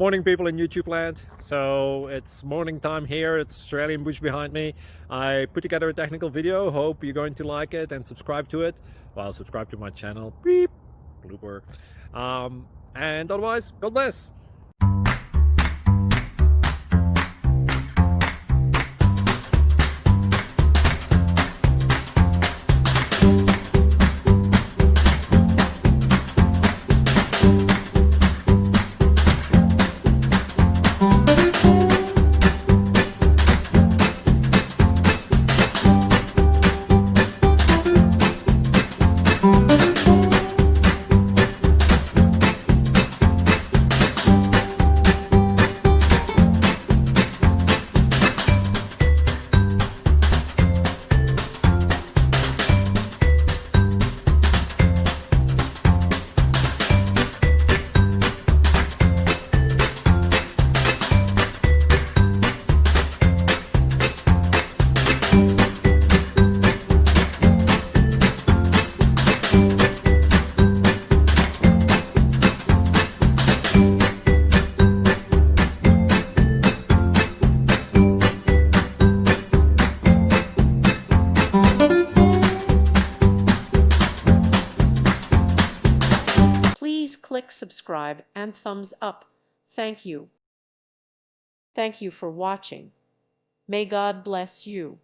Morning, people in YouTube land. So it's morning time here. It's Australian bush behind me. I put together a technical video. Hope you're going to like it and subscribe to it. Well, subscribe to my channel. Beep. Blooper. And otherwise, God bless. Please click subscribe and thumbs up. Thank you. Thank you for watching. May God bless you.